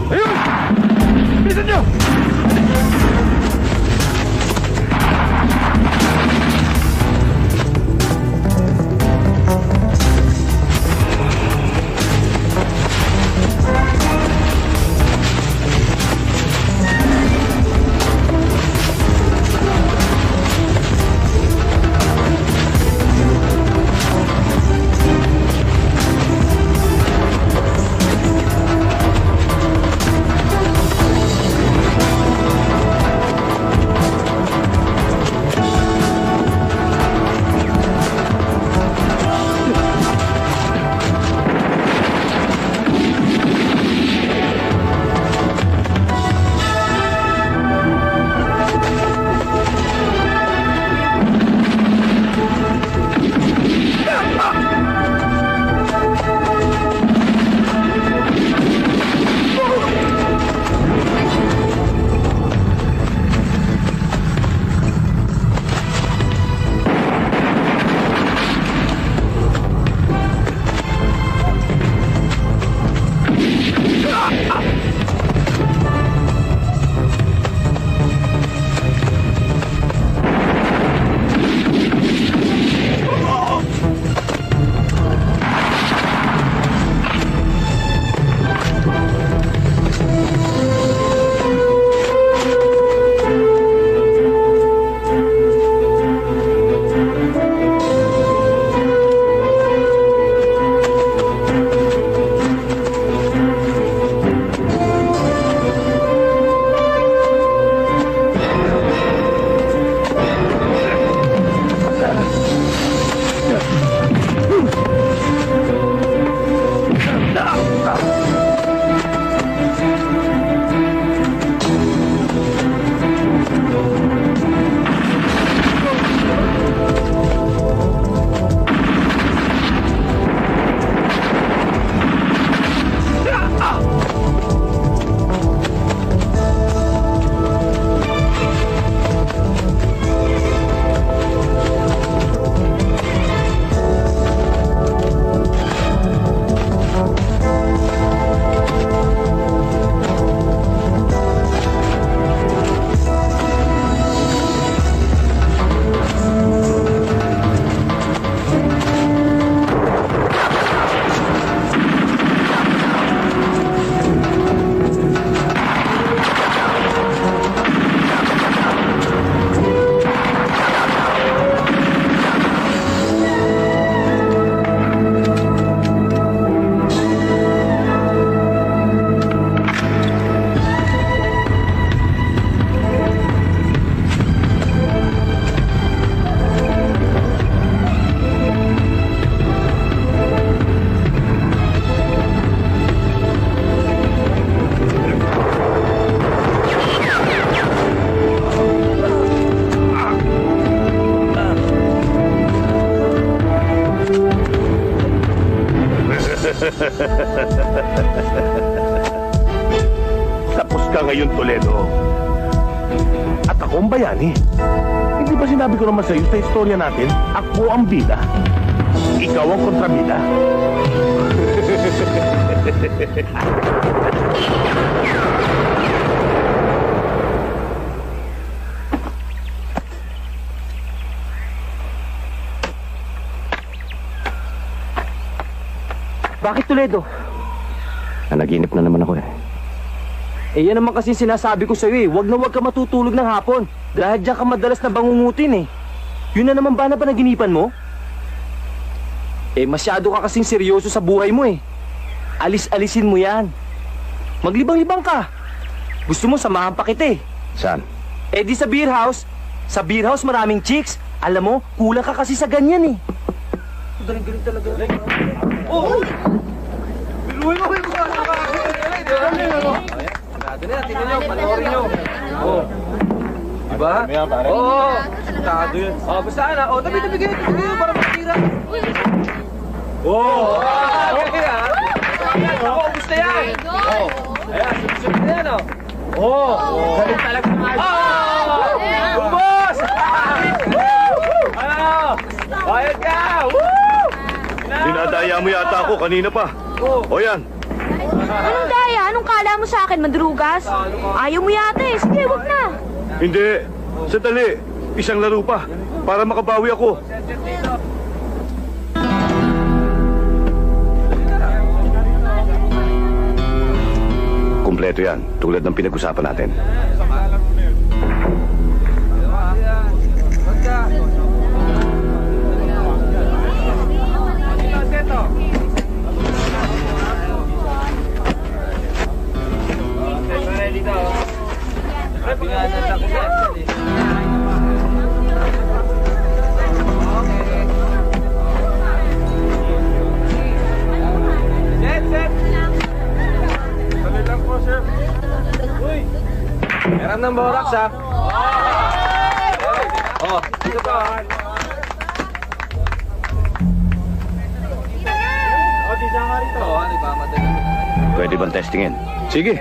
Ayun! Bilisan nyo! Tapos ka ngayon, Toledo. At ako ang bayani. Hindi ba sinabi ko naman sa'yo sa istorya natin, ako ang bida. Ikaw ang kontrabida. Bakit, Toledo? Nanaginip na naman ako eh. Eh yan naman kasi sinasabi ko sa'yo eh. Huwag na huwag ka matutulog ng hapon. Dahil diyan ka madalas na bangungutin eh. Yun na naman ba na panaginipan mo? Eh masyado ka kasing seryoso sa buhay mo eh. Alis-alisin mo yan. Maglibang-libang ka. Gusto mo samahan pa kita eh. Saan? Eh di sa beer house. Sa beer house maraming chicks. Alam mo, kulang ka kasi sa ganyan eh. Galing-galing talaga. Oh! Biluhin mo yung mga tingnan nyo, panoorin nyo. Oh. Diba? Oo. Tado yun. Oh, basta na. Oh, tabi-tabi kayo para makatira. Oh! Okay ha? Oo, gusto yan. Oh. Ayan, sunod na yan oh. Oh! Galing talaga ng ayos. Oh! Ubos! Ano? Bayad ka! Woo! Dinadaya mo yata ako kanina pa. O yan, Anong daya? Anong kala mo sa akin, madrugas? Ayaw mo yata eh. Sige, wag na. Hindi. Sandali. Isang laro pa. Para makabawi ako. Kumpleto yan. Tulad ng pinag-usapan natin. Meron ng borax, ha? Oh, ito pa. Pwede bang testingin? Sige.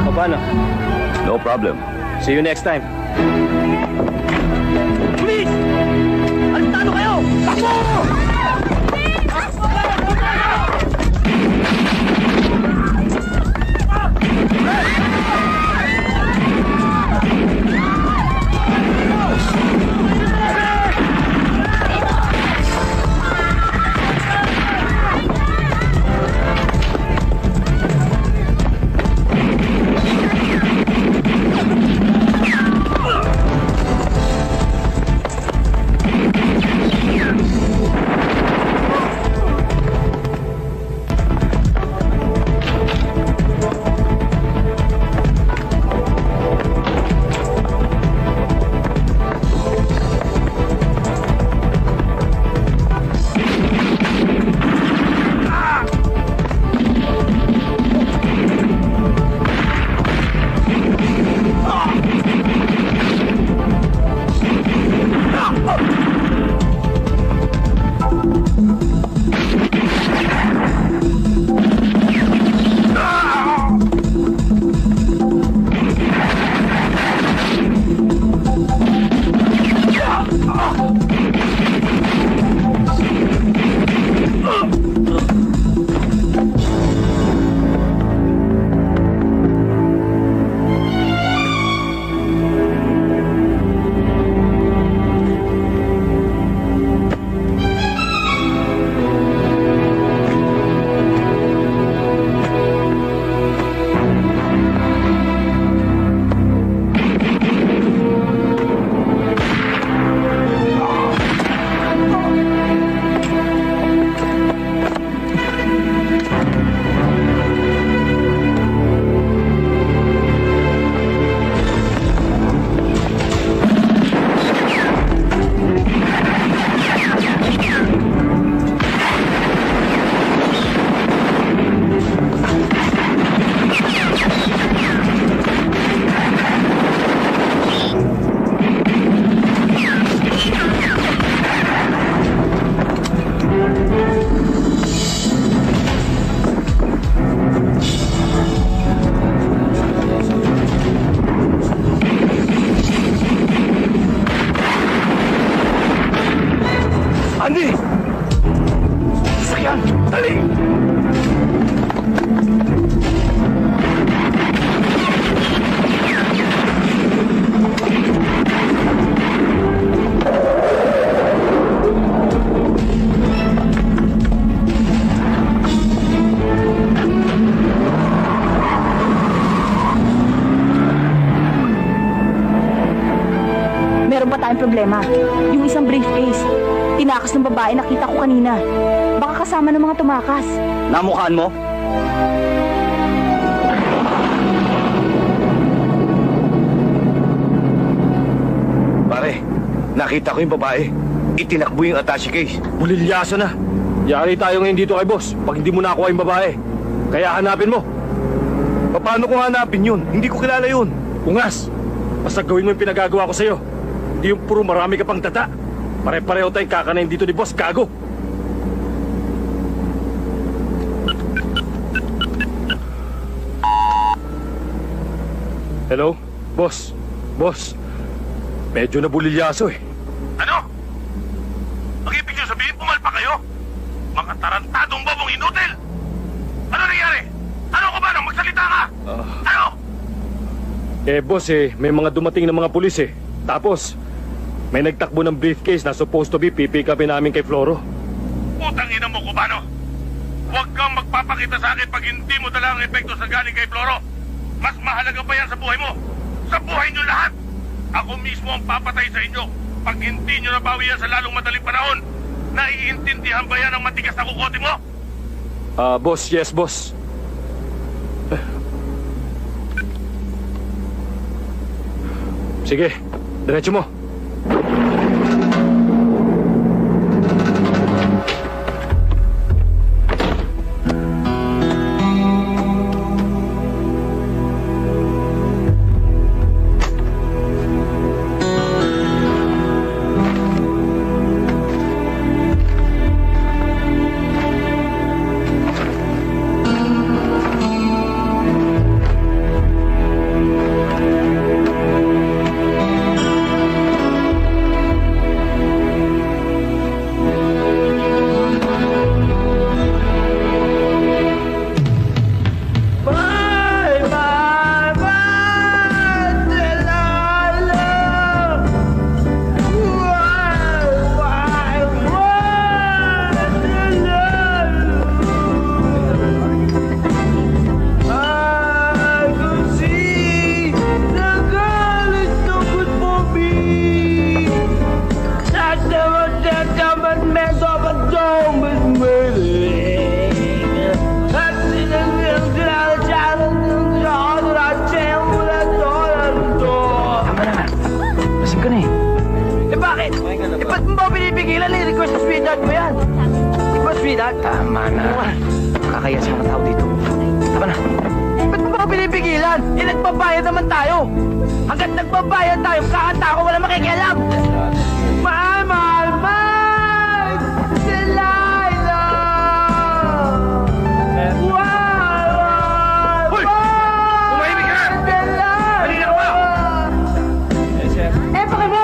O paano? No problem. See you next time. Police! Alistado kayo! Takbo! Andy! Sakyan! Dali! Meron pa tayong problema. Yung isang briefcase. Tinakas ng babae nakita ko kanina. Baka kasama ng mga tumakas. Namukhaan mo? Pare, nakita ko yung babae. Itinakbo yung attache case. Bulilyaso na. Yari tayo ngayon dito kay boss pag hindi mo nakuha yung babae. Kaya hanapin mo. Paano ko hanapin yun? Hindi ko kilala yun. Ungas, basta gawin mo yung pinagagawa ko sa'yo. Hindi yung puro marami ka pang data. Pare-pareho tayong kakanayin dito ni Boss Gago. Hello? Boss? Boss? Medyo nabulilyaso eh. Ano? Ang ibig nyo sabihin, pumalpa kayo? Mga tarantadong bobong inutil! Ano nangyari? Ano ka ba nang magsalita ka? Ano? Boss may mga dumating na mga pulis eh. Tapos, may nagtakbo ng briefcase na supposed to be pipick upin namin kay Floro. Putang ina mo, Cubano! Huwag kang magpapakita sa akin pag hindi mo dala ang epekto sa galing kay Floro. Mas mahalaga pa yan sa buhay mo. Sa buhay nyo lahat. Ako mismo ang papatay sa inyo pag hindi nyo nabawi yan sa lalong madaling panahon. Naiintindihan ba yan ang matigas na kukote mo? Boss, yes, boss. Sige, diretso mo. Tama na. Kakaya sa mga tao dito. Tama na. Ba't mo ba pinipigilan? Nagbabayad naman tayo. Hanggat nagbabayad tayo, kakanta ako, wala makikialam. Mahal, mahal, mahal! Delilah! Wow! Hoy! Tumahimik ka na! Halina ka ba? Pakay mo!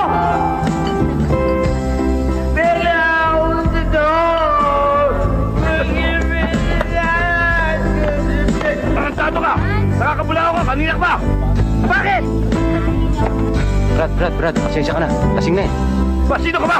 Tarantado ka! Nakakabulao ka! Kanina ka ba? Bakit? Brad, pasensya ka na. Lasing na eh. Sino ka ba?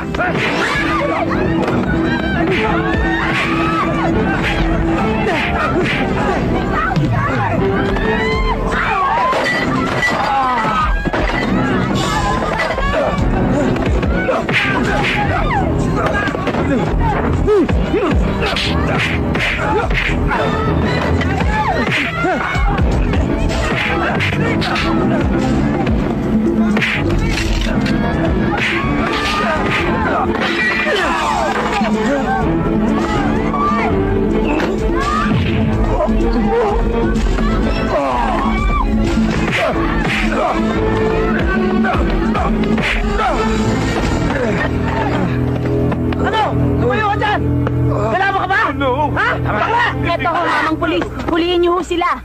Ano? Tumayo ka dyan! Kailangan mo ka ba? No! Ha? Bakla! Eto ho, mamang pulis. Huliin niyo ho sila.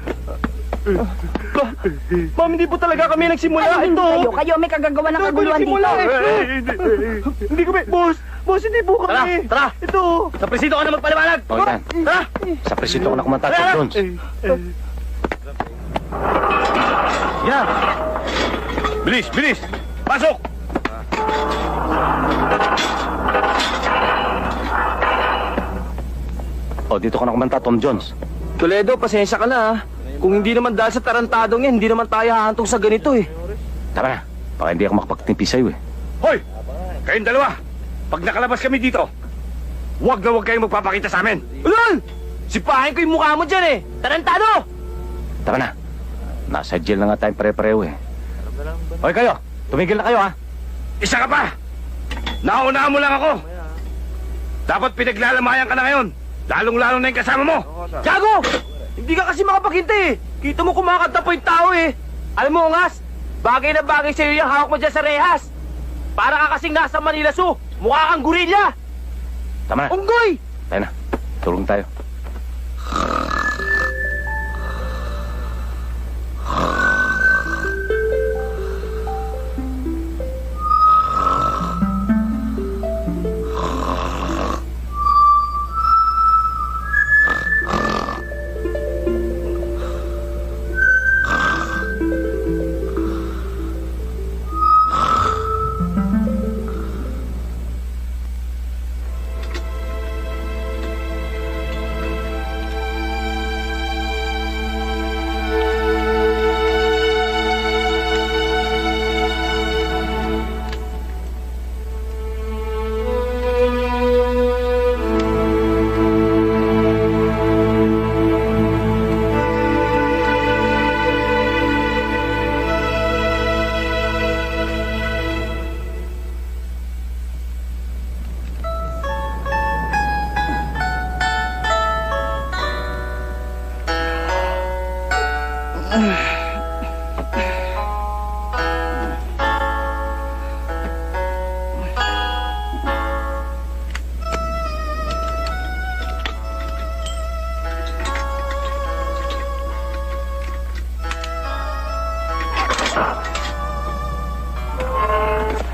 Ma'am, hindi po talaga kami nagsimula. Ano hindi Ito. kayo? Kayo may kagagawa ng kaguluhan dito. Hindi kami. Boss, hindi po kami. Tara. Ito. Sa presinto ka na magpaliwanag. O yan. Tara. Sa presinto ko na kumanta sa Jones. Yan. Bilis! Bilis! Pasok! O, dito ko na kumanta, Tom Jones. Toledo, pasensya ka na ha. Kung hindi naman dahil sa tarantadong yan, hindi naman tayo hahantong sa ganito eh. Tama na. Baka hindi ako makapagtimpi sa'yo eh. Hoy! Kayong dalawa! Pag nakalabas kami dito, huwag na huwag kayong magpapakita sa amin! Ulol! Sipahin ko yung mukha mo dyan eh! Tarantado! Tama na. Nasa jail na nga tayong pare-pareho eh. Hoy kayo, tumigil na kayo ha. Isa ka pa! Naunahan mo lang ako! Dapat pinaglalamayan ka na ngayon! Lalong-lalo na yung kasama mo! Gago! Hindi ka kasi makapaghintay eh! Kita mo kumakanta pa yung tao eh! Alam mo, Ongas, Bagay na bagay sa'yo yung hawak mo dyan sa rehas. Para ka kasing nasa Manila Zoo. Mukha kang gorilla. Tama na. Unggoy! Tayo na. Tulong tayo.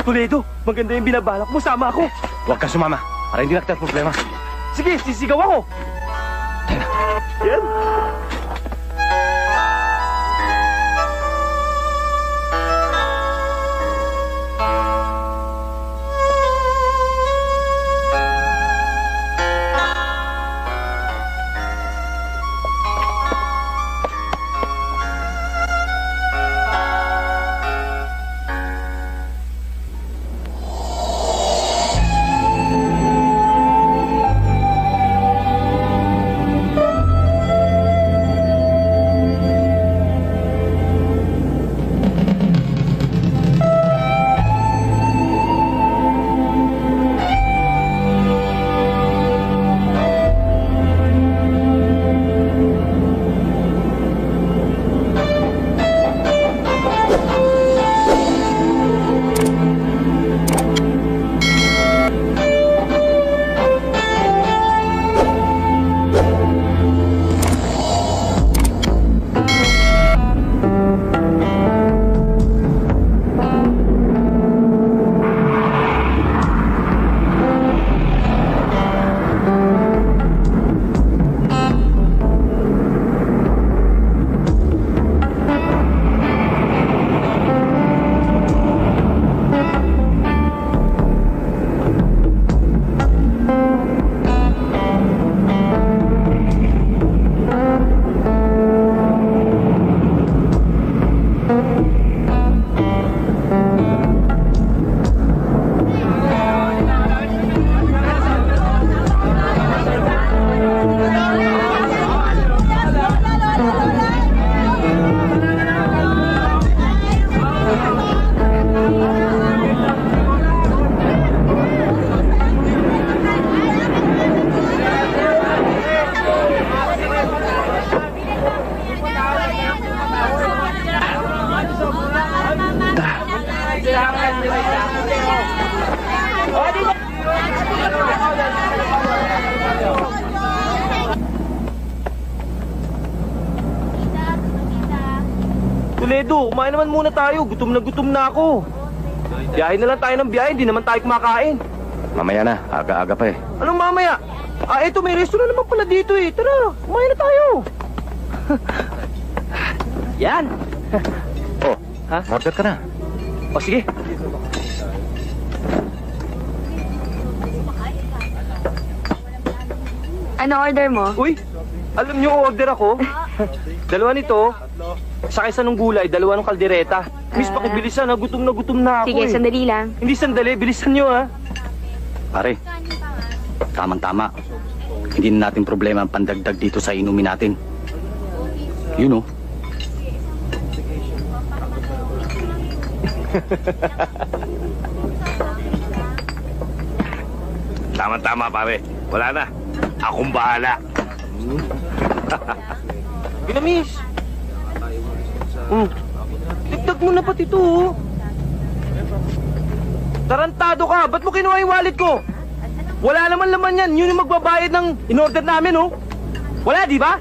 Toledo, maganda yung binabalak mo. Sama ako. Huwag kang sumama. Para hindi natin problema. Sige, sisigaw ako. Yan. Toledo, kumain naman muna tayo. Gutom na ako. Biyahe na lang tayo ng biyahe, hindi naman tayo kumakain. Mamaya na. Aga-aga pa eh. Anong mamaya? Eto, may restaurant naman pala dito eh. Tara, kumain na tayo. Yan. Oh, Ha? order ka na. O sige. Ano order mo? Uy, alam niyo order ako? Dalawa nito, saka isa ng gulay, dalawa ng kaldereta. Miss, pakibilisan ha, gutom na ako Sige, eh. sandali lang. Hindi sandali, bilisan niyo ha. Pare, tamang-tama. Hindi na natin problema ang pandagdag dito sa inumin natin. You know. Tama-tama, pare. Wala na. Akong bahala. Gina, miss. Dagdag Suot mo na pati ito, oh. Tarantado ka! Ba't mo kinuha yung wallet ko? Wala naman laman yan. Yun yung magbabayad ng in-order namin, oh. Wala, di ba?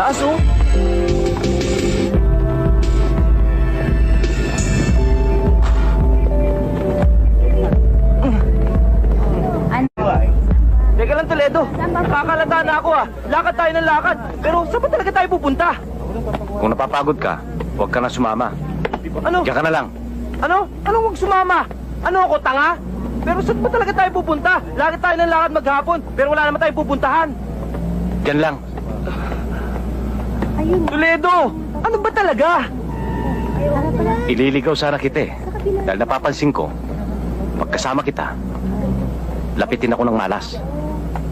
Taas, oh. Teka lang, Toledo. Nakakalata na ako, ah. Lakad tayo ng lakad. Pero saan ba talaga tayo pupunta? Kung napapagod ka, huwag ka na sumama. Ano? Diyan ka na lang. Ano? Anong huwag sumama? Ano ako, tanga? Pero saan ba talaga tayo pupunta? Lakad tayo ng lakad maghapon, pero wala naman tayong pupuntahan. Diyan lang. Toledo! Ano ba talaga? Ililigaw sana kita eh. Dahil napapansin ko, pagkasama kita, lapitin ako ng malas.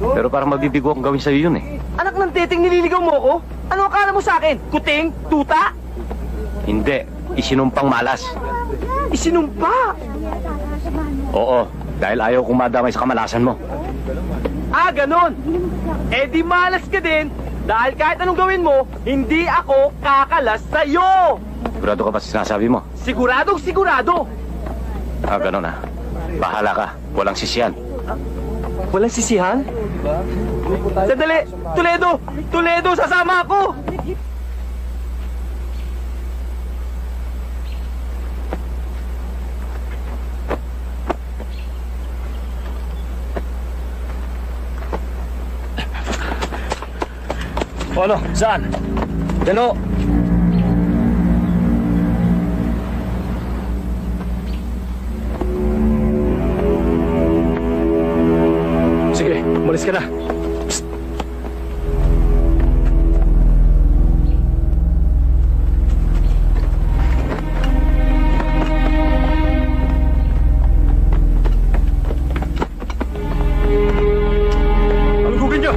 Pero parang mabibigo akong gawin sa'yo yun eh. Anak ng titing, nililigaw mo ako? Ano akala mo sa akin? Kuting? Tuta? Hindi, isinumpang malas. Isinumpa! Oo, dahil ayaw kong madamay sa kamalasan mo. Ah, ganon! Eh di malas ka din, dahil kahit anong gawin mo, hindi ako kakalas sa'yo! Sigurado ka ba sa sinasabi mo? Siguradong sigurado! Ah, ganon ah. Bahala ka, walang sisiyan. Walang sisihan? Sandali! Toledo! Toledo, sasama ako! O ano? Saan? Yan o. Sige, umalis ka na. Psst. Alugugin niyo!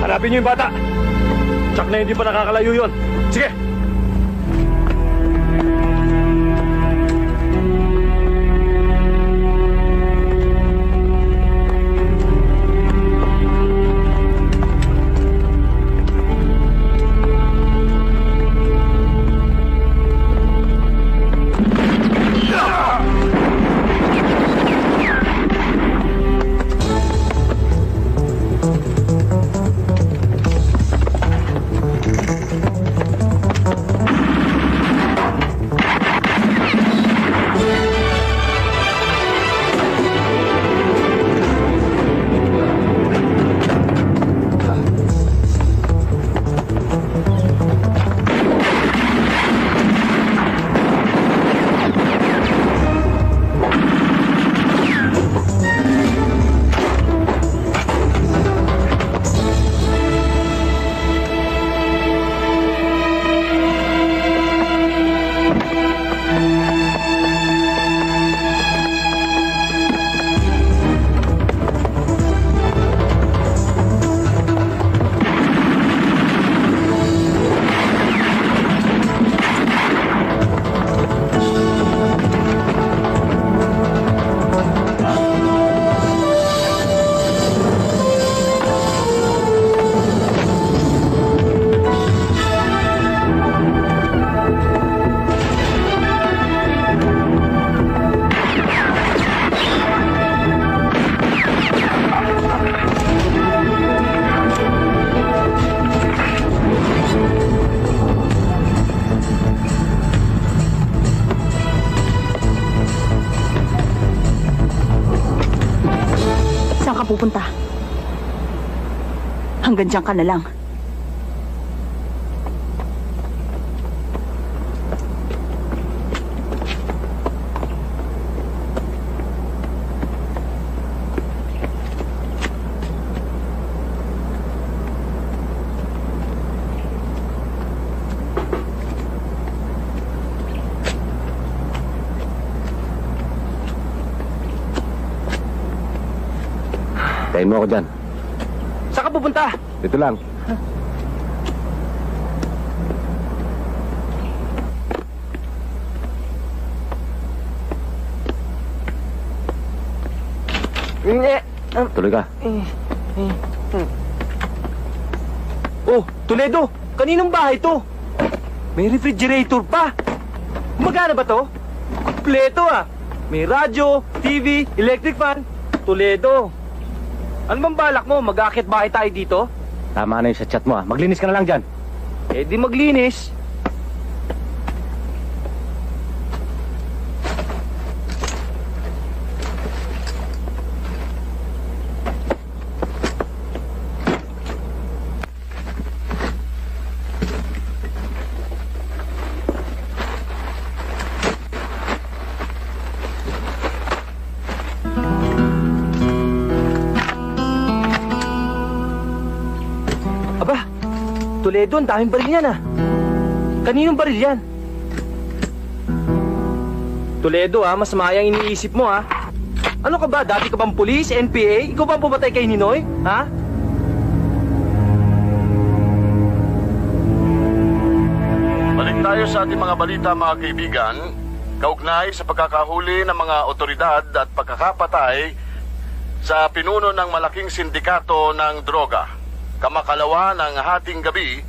Hanapin niyo yung bata. Tsak na hindi pa nakakalayo yun. Sige. pupunta? Hanggang diyan ka na lang. Tayin mo ako dyan. Saan ka pupunta? Dito lang. Tuloy ka. Oh, Toledo! Kaninong bahay to? May refrigerator pa! Magana ba to? Kompleto ah! May radyo, TV, electric fan. Toledo! Ano bang balak mo? Mag-aakit bahay tayo dito? Tama na yung sa chat mo, ah. Maglinis ka na lang dyan. Eh di maglinis. Aba, Toledo, ang daming baril yan ah. Kaninong baril yan? Toledo mas mayang iniisip mo ah. Ano ka ba? Dati ka bang pulis, NPA? Ikaw ba ang pumatay kay Ninoy? Ha? Balik tayo sa ating mga balita, mga kaibigan. Kaugnay sa pagkakahuli ng mga otoridad at pagkakapatay sa pinuno ng malaking sindikato ng droga. Kamakalawa ng hating gabi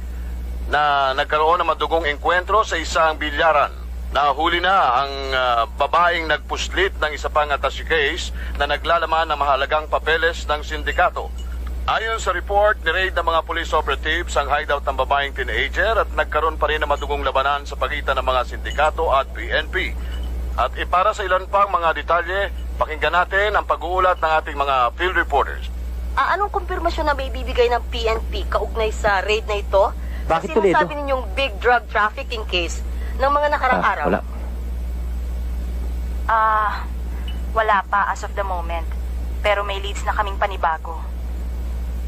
na nagkaroon ng madugong engkwentro sa isang bilyaran. Nahuli na ang babaeng nagpuslit ng isa pang attache case na naglalaman ng mahalagang papeles ng sindikato. Ayon sa report, ni-raid ng mga police operatives ang hideout ng babaeng teenager at nagkaroon pa rin ng madugong labanan sa pagitan ng mga sindikato at PNP. At para sa ilan pang mga detalye, pakinggan natin ang pag-uulat ng ating mga field reporters. Anong kumpirmasyon na may bibigay ng PNP kaugnay sa raid na ito? Bakit, Kasi Toledo? sinasabi ninyong big drug trafficking case ng mga nakarang araw. Wala. Wala pa as of the moment. Pero may leads na kaming panibago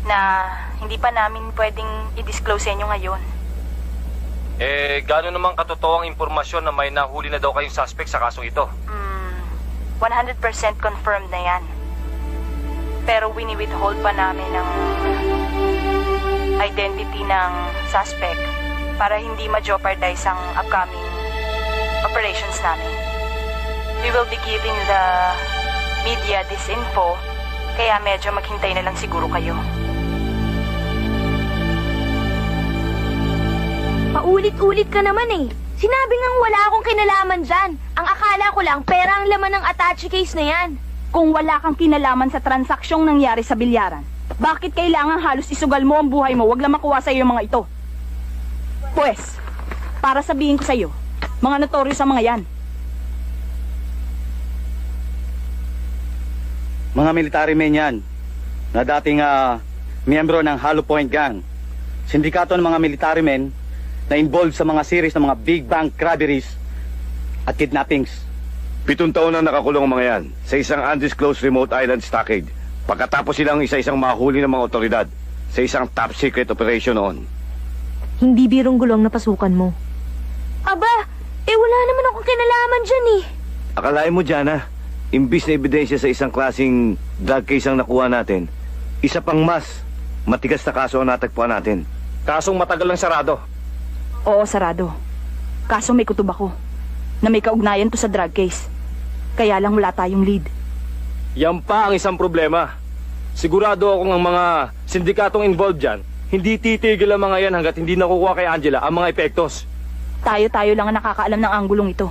na hindi pa namin pwedeng i-disclose sa inyo ngayon. Gano'n naman katotoo ang impormasyon na may nahuli na daw kayong suspect sa kasong ito? 100% confirmed na yan. Pero wini-withhold pa namin ang identity ng suspect para hindi ma-jeopardize ang upcoming operations namin. We will be giving the media this info, kaya medyo maghintay na lang siguro kayo. Paulit-ulit ka naman eh. Sinabi ngang wala akong kinalaman dyan. Ang akala ko lang, pera ang laman ng attache case na yan. Kung wala kang kinalaman sa transaksyong nangyari sa bilyaran, bakit kailangan halos isugal mo ang buhay mo, wag lang makuha sa iyo mga ito? Pues, para sabihin ko sa iyo, mga notorious ang mga yan. Mga military men yan, na dating miyembro ng Hollow Point Gang. Sindikato ng mga military men na involved sa mga series ng mga big bank robberies at kidnappings. 7 taon na nakakulong ang mga yan sa isang undisclosed remote island stockade. Pagkatapos silang isa-isang mahuli ng mga otoridad sa isang top secret operation noon. Hindi birong gulong na pasukan mo. Aba, wala naman akong kinalaman dyan eh. Akalain mo, Jana, imbis na ebidensya sa isang klaseng drug case ang nakuha natin, isa pang mas matigas na kaso ang natagpuan natin. Kasong matagal lang sarado. Oo, sarado. Kaso may kutob ako na may kaugnayan to sa drug case. Kaya lang wala tayong lead. Yan pa ang isang problema. Sigurado akong ang mga sindikatong involved dyan, hindi titigil ang mga yan hanggat hindi nakukuha kay Angela ang mga epektos. Tayo lang ang nakakaalam ng anggulong ito.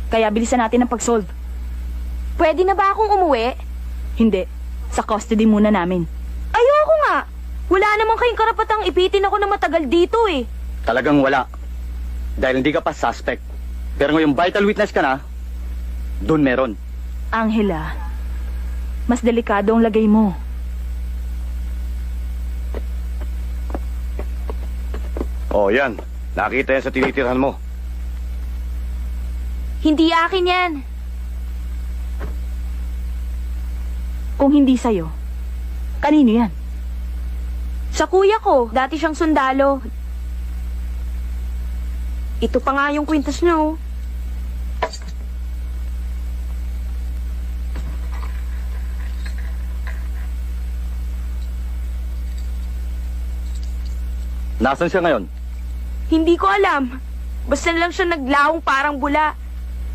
Kaya bilisan natin ang pag-solve. Pwede na ba akong umuwi? Hindi. Sa custody muna namin. Ayoko nga. Wala naman kayong karapatang ipitin ako na matagal dito eh. Talagang wala. Dahil hindi ka pa suspect. Pero ngayong vital witness ka na, doon meron. Angela, mas delikado ang lagay mo. Oh, yan. Nakita yan sa tinitirhan mo. Hindi akin yan. Kung hindi sa'yo, kanino yan? Sa kuya ko, dati siyang sundalo. Ito pa nga yung kwintas niya, oh. Nasaan siya ngayon? Hindi ko alam. Basta lang siya naglawong parang bula.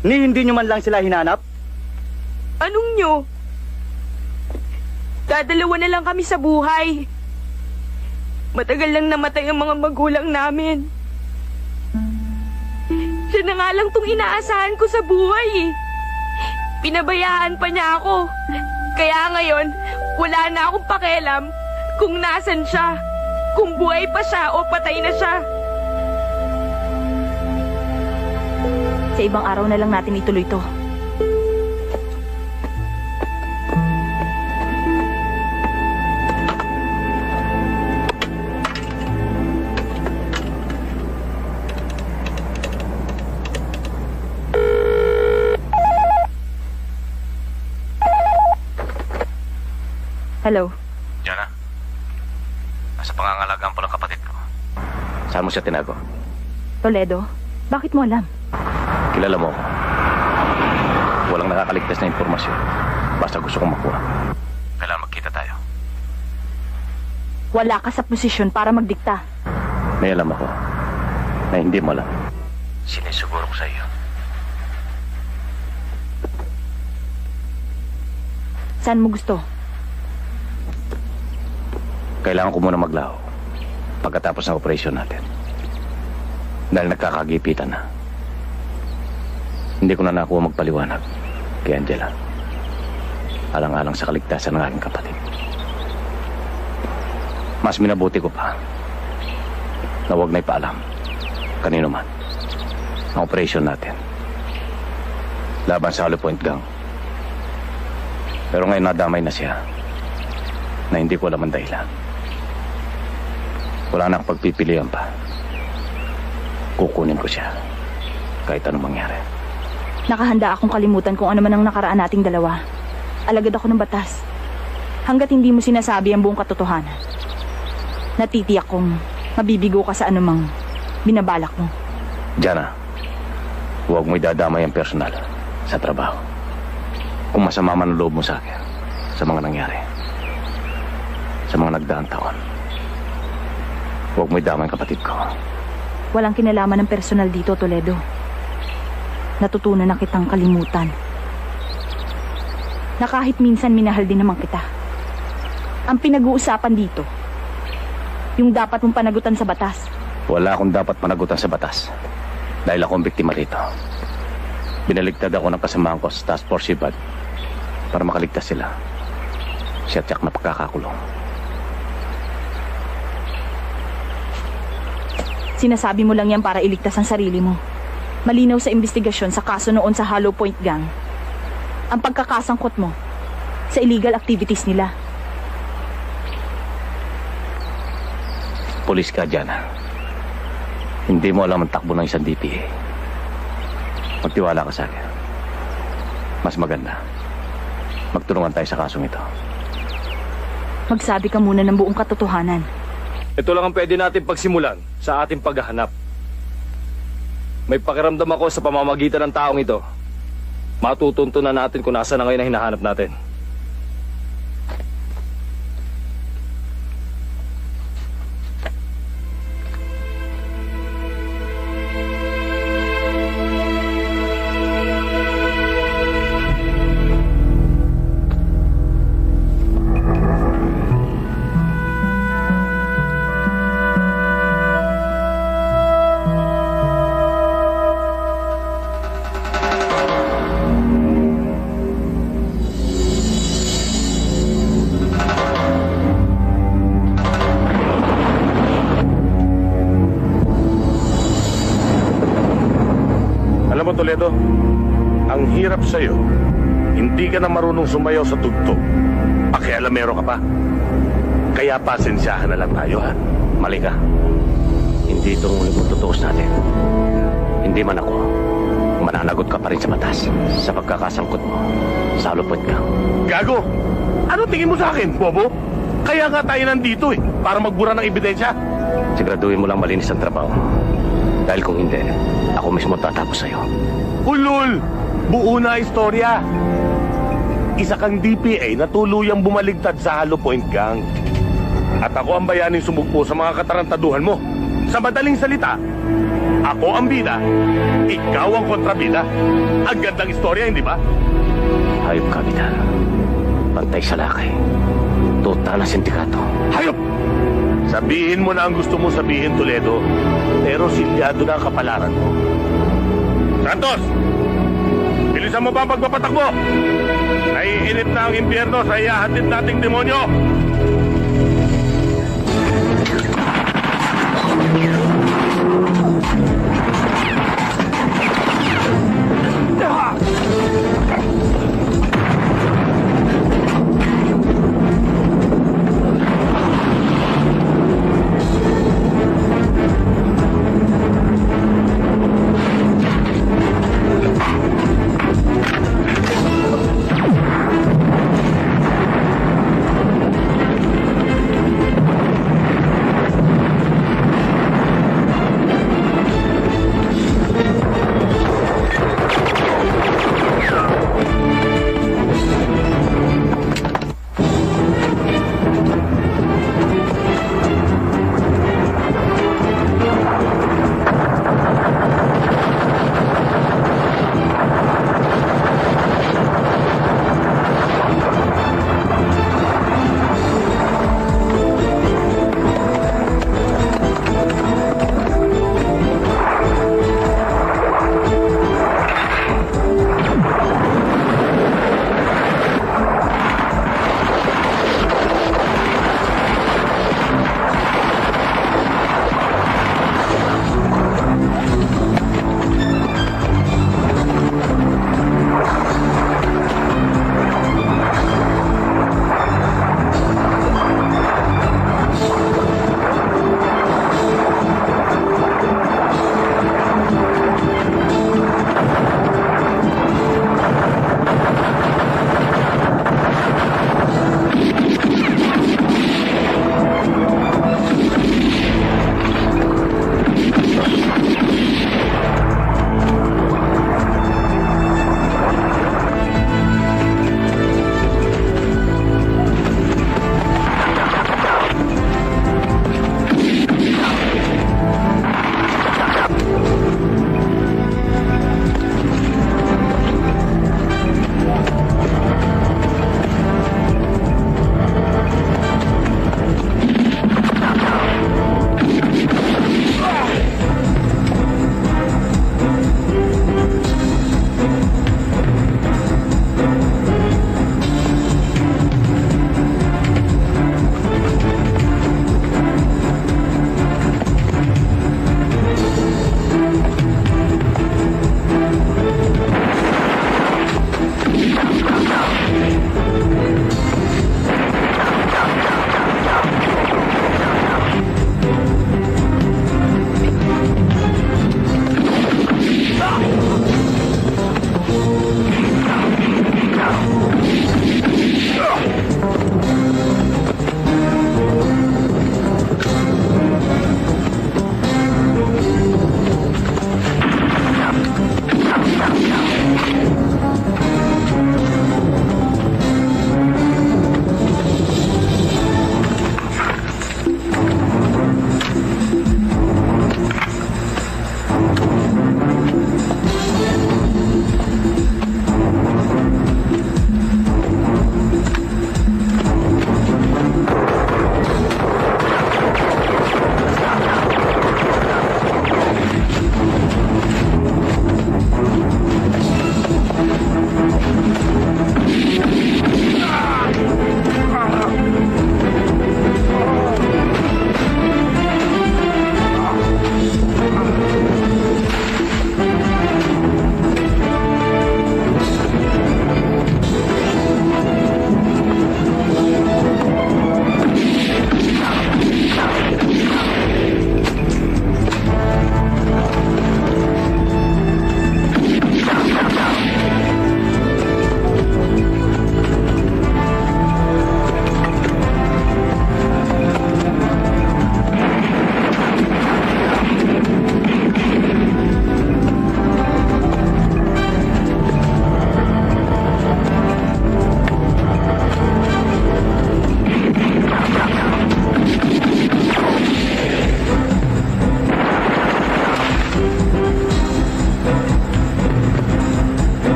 Hindi nyo man lang sila hinanap? Anong nyo? Dadalawa na lang kami sa buhay. Matagal lang namatay ang mga magulang namin. Siya na nga lang tong inaasahan ko sa buhay eh. Pinabayaan pa niya ako. Kaya ngayon, wala na akong pakialam kung nasan siya. Kung buhay pa siya o patay na siya. Sa ibang araw na lang natin ituloy to. Hello? Jana, nasa pangangalagaan po ng kapatid ko. Saan mo siya tinago? Toledo? Bakit mo alam? Kilala mo ako. Walang nakakaligtas na impormasyon. Basta gusto kong makuha. Kailangan magkita tayo. Wala ka sa posisyon para magdikta. May alam ako na hindi mo alam. Sinisuguro ko sa iyo. Saan mo gusto? Kailangan ko muna maglaho pagkatapos ng operasyon natin. Dahil nagkakagipitan na. Hindi ko na nakuha magpaliwanag kay Angela. Alang-alang sa kaligtasan ng aking kapatid. Mas minabuti ko pa na huwag na ipaalam kanino man ang operasyon natin laban sa Hollow Point Gang. Pero ngayon nadamay na siya na hindi ko alam ang dahilan. Wala na akong pagpipilian pa. Kukunin ko siya kahit anong mangyari. Nakahanda akong kalimutan kung ano man ang nakaraan nating dalawa. Alagad ako ng batas. Hanggat hindi mo sinasabi ang buong katotohanan. Natitiyak kong mabibigo ka sa anumang binabalak mo. Jana, huwag mo idadamay ang personal sa trabaho. Kung masama man ang loob mo sa akin sa mga nangyari, sa mga nagdaang taon, huwag mo idamay ang kapatid ko. Walang kinalaman ng personal dito, Toledo. Natutunan na kitang kalimutan. Na kahit minsan minahal din naman kita. Ang pinag-uusapan dito, yung dapat mong panagutan sa batas. Wala akong dapat panagutan sa batas. Dahil ako ang biktima rito. Binaligtad ako ng kasamahan ko sa Task Force Sibad para makaligtas sila. Siya tiyak na pagkakakulong. Sinasabi mo lang yan para iligtas ang sarili mo. Malinaw sa investigasyon sa kaso noon sa Hollow Point Gang ang pagkakasangkot mo sa illegal activities nila. Pulis ka, Jana. Hindi mo alam ang takbo ng isang DPA. Magtiwala ka sa akin. Mas maganda. Magtulungan tayo sa kasong ito. Magsabi ka muna ng buong katotohanan. Ito lang ang pwede natin pagsimulan sa ating paghahanap. May pakiramdam ako sa pamamagitan ng taong ito. Matutuntunan natin kung nasa na ngayon ang hinahanap natin. Alam mo, Toledo, ang hirap sa'yo. Hindi ka na marunong sumayaw sa tugtog. Pakialamero ka pa. Kaya pasensyahan na lang tayo, ha? Mali ka. Hindi itong ulit tutuos natin. Hindi man ako, mananagot ka pa rin sa batas sa pagkakasangkot mo sa halupot ka. Gago! Ano tingin mo sa akin, bobo? Kaya nga tayo nandito para magbura ng ebidensya. Siguraduhin mo lang malinis ang trabaho. Dahil kung hindi, ako mismo tatapos sa'yo. Ulul! Buo na istorya. Isa kang DPA na tuluyang bumaligtad sa Hollow Point Gang. At ako ang bayaning sumugpo sa mga katarantaduhan mo. Sa madaling salita, ako ang bida, ikaw ang kontrabida. Ang gandang istorya, hindi ba? Hayop ka, Bidal. Pantay sa lakay. Tuta na sindikato. Hayop! Sabihin mo na ang gusto mo sabihin, Toledo. Pero silyado na ang kapalaran mo. Santos! Bilisan mo ba ang pagpapatakbo? Naiinit na ang impyerno sa ihahatid nating demonyo.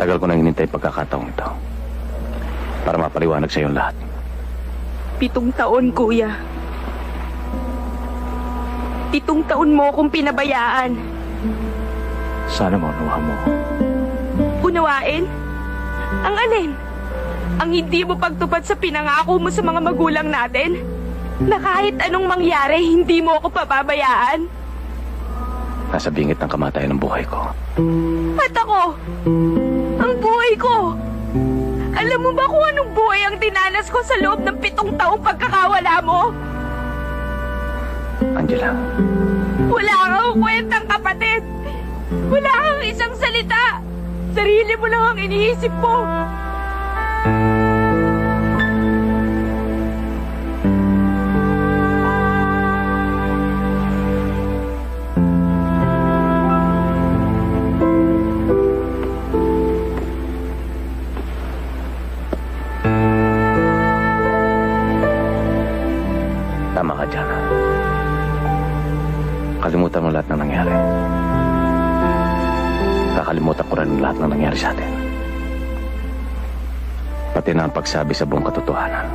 Matagal ko nang hinintay pagkakataong ito para mapaliwanag sa iyo lahat. 7 taon, kuya. 7 taon mo akong pinabayaan. Sana maunawa mo. Unawain? Ang alin? Ang hindi mo pagtupad sa pinangako mo sa mga magulang natin? Na kahit anong mangyari, hindi mo ako pababayaan? Nasa bingit ng kamatayan ng buhay ko. At ako? Ang buhay ko? Alam mo ba kung anong buhay ang dinanas ko sa loob ng 7 taong pagkakawala mo? Angela. Wala kang kwentang kapatid. Wala kang isang salita. Sarili mo lang ang iniisip mo. Tama ka, Jana. Kalimutan mo lahat ng nangyari. Kakalimutan ko rin lahat ng nangyari sa atin. Pati na ang pagsabi sa buong katotohanan.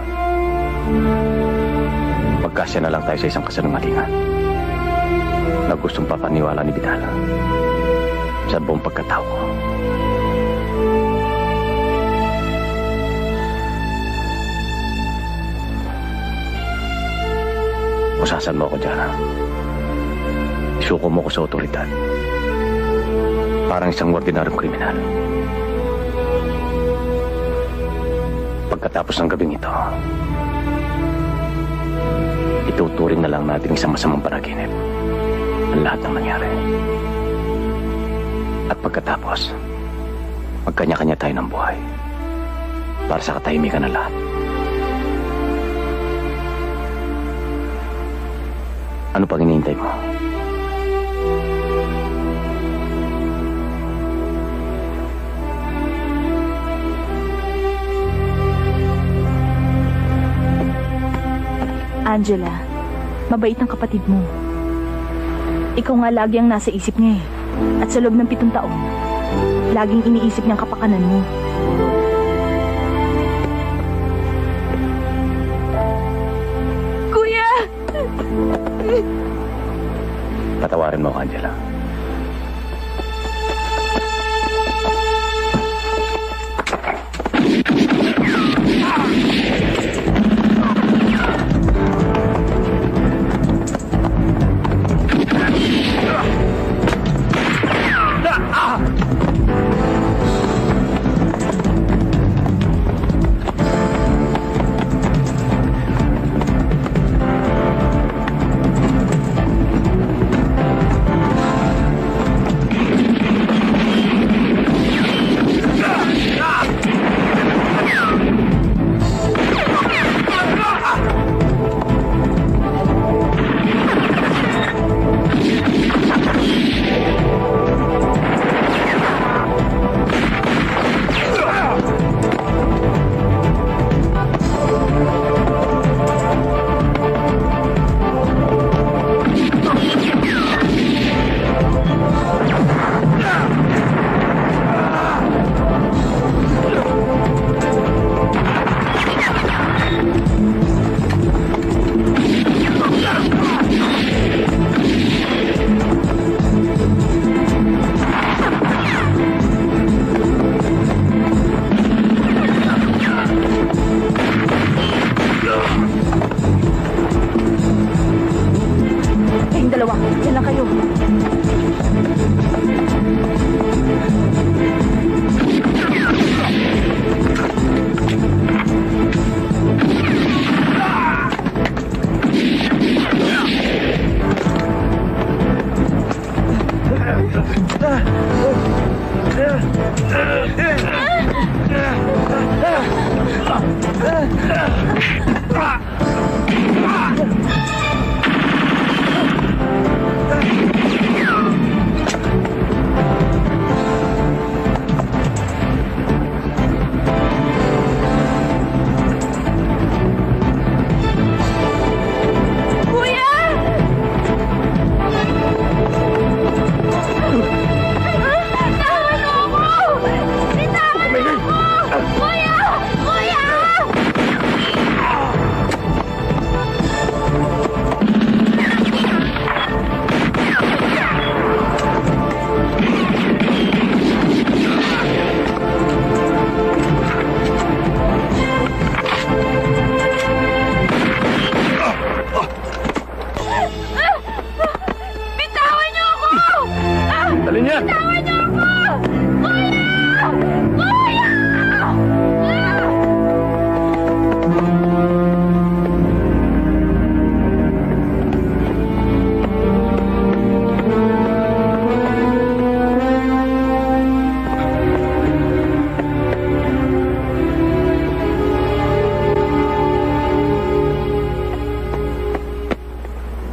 Magkasya na lang tayo sa isang kasinungalingan na gustong papaniwala ni Vidal sa buong pagkatao ko. Usasan mo ako, Jana. Isuko mo ko sa otoridad. Parang isang ordinaryong kriminal. Pagkatapos ng gabing ito, ituturing na lang natin isang masamang panaginip ang lahat ng nangyari. At pagkatapos, magkanya-kanya tayo ng buhay para sa katahimikan ng lahat. Ano pang hinihintay mo? Angela, mabait ang kapatid mo. Ikaw nga lagi ang nasa isip niya eh. At sa loob ng 7 taon, laging iniisip niyang kapakanan mo. Kuya! Patawarin mo ako, Angela. Ah!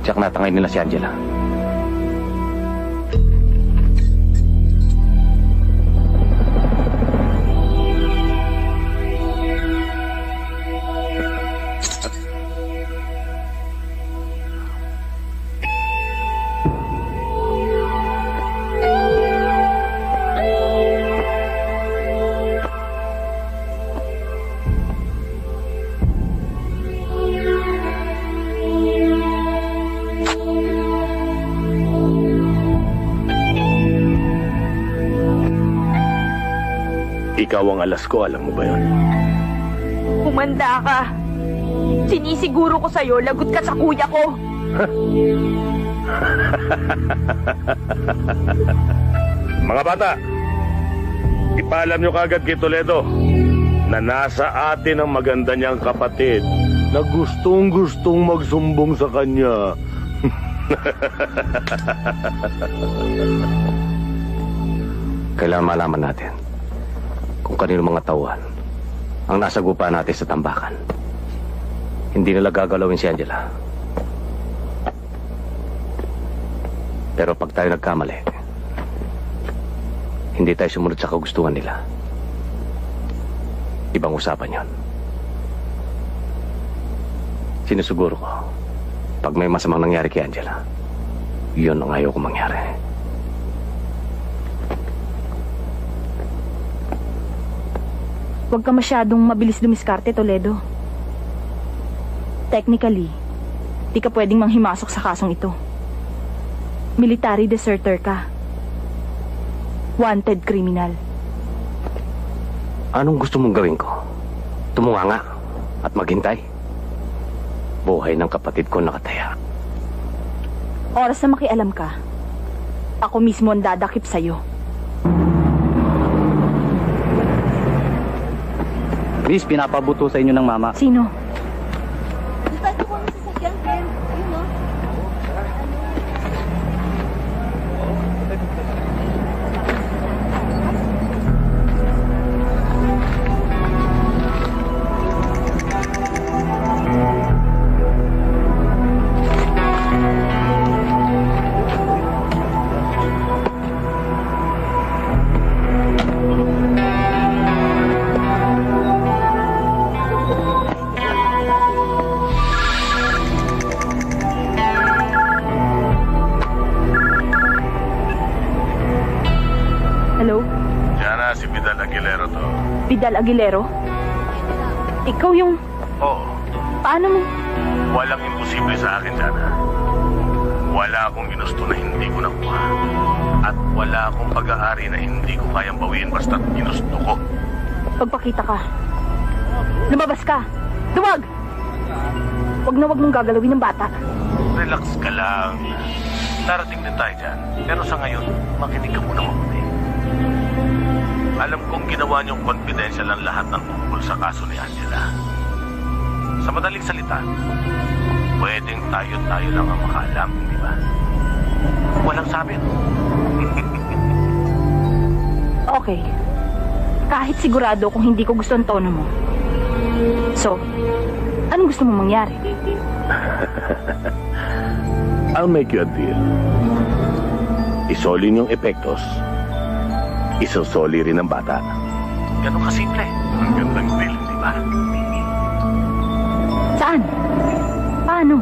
Tiyak natangay nila si Angela. Ikaw ang alas ko, alam mo ba yun? Humanda ka. Sinisiguro ko sa'yo, lagot ka sa kuya ko. Mga bata, ipaalam nyo kagad kay Toledo na nasa atin ang maganda niyang kapatid na gustong-gustong magsumbong sa kanya. Kailangan malaman natin kung kanino mga tauhan ang nasa gupa natin sa tambakan. Hindi nila gagalawin si Angela. Pero pag tayo nagkamali, hindi tayo sumunod sa kagustuhan nila. Ibang usapan yon. Sinusuguro ko, pag may masamang nangyari kay Angela, yun ang ayaw ko mangyari. Huwag ka masyadong mabilis dumiskarte, Toledo. Technically, di ka pwedeng manghimasok sa kasong ito. Military deserter ka. Wanted criminal. Anong gusto mong gawin ko? Tumunganga at maghintay? Buhay ng kapatid ko nakataya. Oras na makialam ka, ako mismo ang dadakip sa'yo. Miss, pinapabuto sa inyo ng mama. Sino? Vidal Aguilero? Ikaw yung... Oo. Paano mo? Walang imposible sa akin, Jana. Wala akong ginusto na hindi ko nakuha. At wala akong pag-aari na hindi ko kayang bawiin basta't ginusto ko. Pagpakita ka. Lumabas ka. Duwag! Wag na wag mong gagalawin ng bata. Relax ka lang. Darating din tayo dyan. Pero sa ngayon, makinig ka muna mabuti. Alam kong ginawa niyong confidential ang lahat ng tungkol sa kaso ni Angela. Sa madaling salita, pwedeng tayo lang ang makaalam, di ba? Walang sabi. Okay. Kahit sigurado kung hindi ko gusto ang tono mo. So, anong gusto mong mangyari? I'll make you a deal. Isolin yung epektos. Isosoli rin ang bata. Ganun kasimple. Ang gandang deal, di ba? Saan? Paano?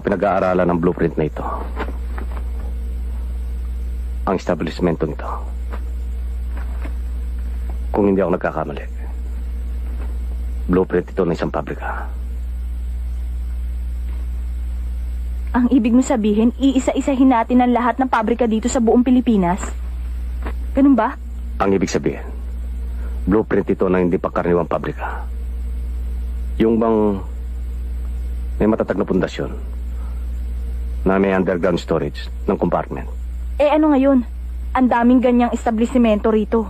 pinag-aaralan ng blueprint na ito. Ang establishmento nito. Kung hindi ako nagkakamali, blueprint ito ng isang pabrika. Ang ibig mo sabihin, iisa-isahin natin ang lahat ng pabrika dito sa buong Pilipinas? Ganun ba? Ang ibig sabihin, blueprint ito ng hindi pangkaraniwang pabrika. Yung bang may matatag na pundasyon na may underground storage ng compartment. Eh ano ngayon? Ang daming ganyang establishmento rito.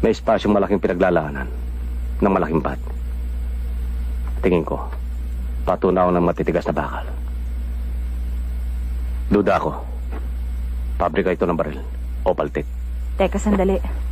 May espasyong malaking pinaglalaanan ng malaking pad. Tingin ko, patunaw ng matitigas na bakal. Duda ako. Pabrika ito ng baril o paltik. Teka, sandali.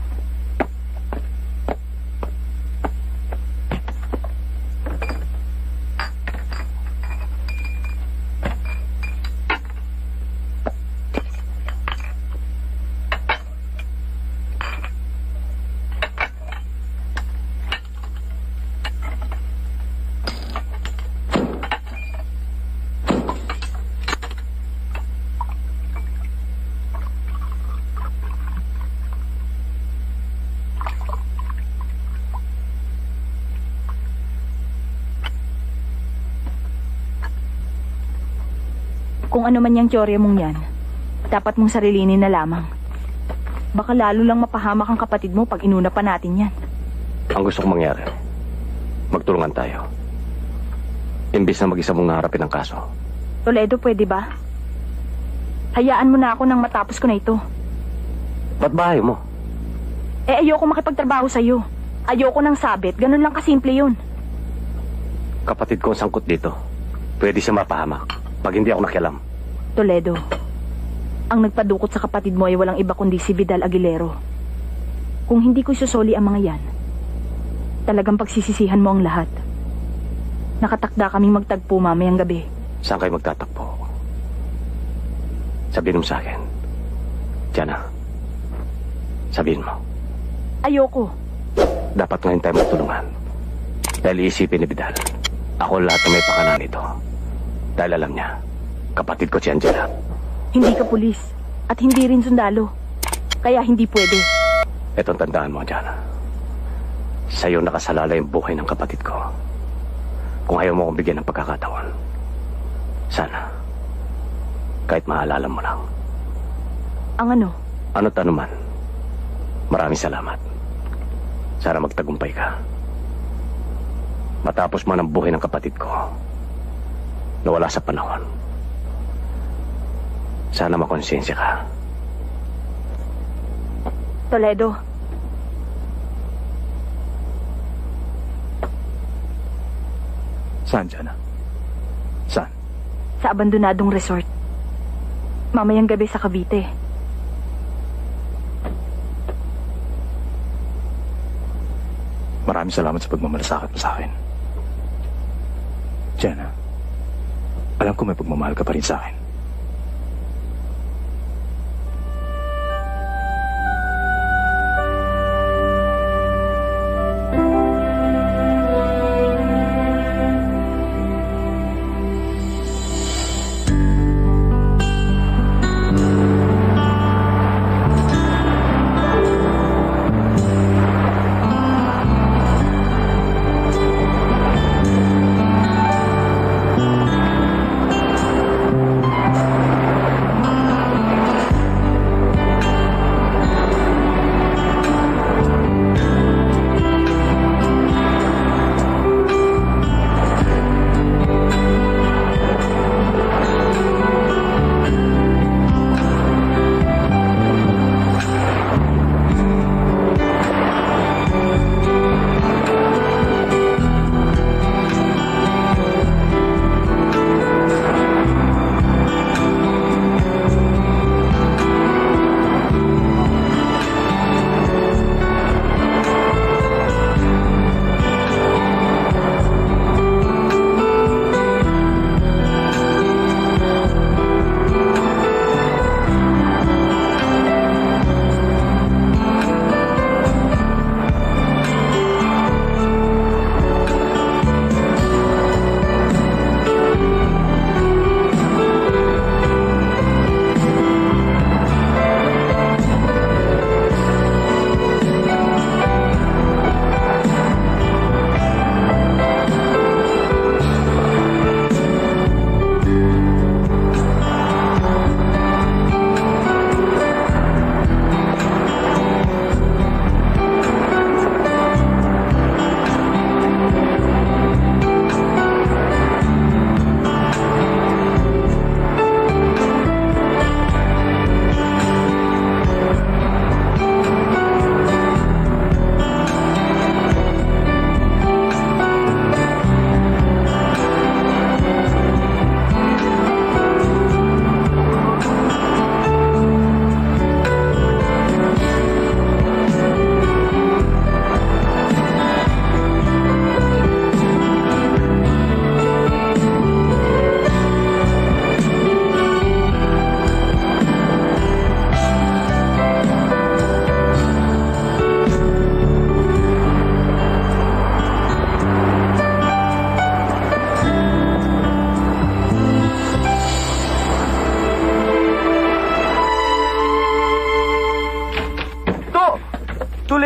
Kung ano man yung teorya mong yan, dapat mong sarilinin na lamang. Baka lalo lang mapahamak ang kapatid mo pag inuna pa natin yan. Ang gusto kong mangyari, magtulungan tayo. Imbis na mag-isa mong naharapin ang kaso. Toledo, pwede ba? Hayaan mo na ako nang matapos ko na ito. Ba't bahay mo? Eh ayoko makipagtrabaho sa'yo. Ayoko ng sabit, ganun lang kasimple yun. Kapatid ko ang sangkot dito. Pwede siya mapahamak pag hindi ako nakialam. Toledo, ang nagpadukot sa kapatid mo ay walang iba kundi si Vidal Aguilero. Kung hindi ko isusoli ang mga yan, talagang pagsisisihan mo ang lahat. Nakatakda kaming magtagpo mamayang gabi. Saan kayo magtatakbo? Sabihin mo sa akin. Diana, sabihin mo. Ayoko. Dapat ngayon tayo magtulungan. Dahil iisipin ni Vidal, ako lahat na may pakanan nito. Dahil alam niya, kapatid ko si Angela. Hindi ka pulis at hindi rin sundalo. Kaya hindi pwede. Etong tandaan mo, Diana. Sa'yo nakasalala yung buhay ng kapatid ko. Kung ayaw mo akong bigyan ng pagkakataon, sana, kahit maalala mo lang. Ang ano? Ano't ano man. Maraming salamat. Sana magtagumpay ka. Matapos man ang buhay ng kapatid ko, nawala sa panahon. Sana makonsensya ka. Toledo. Saan, Diana? Saan? Sa abandonadong resort. Mamayang gabi sa Cavite. Maraming salamat sa pagmamalasakit mo sa akin. Diana, alam ko may pagmamahal ka pa rin sa akin.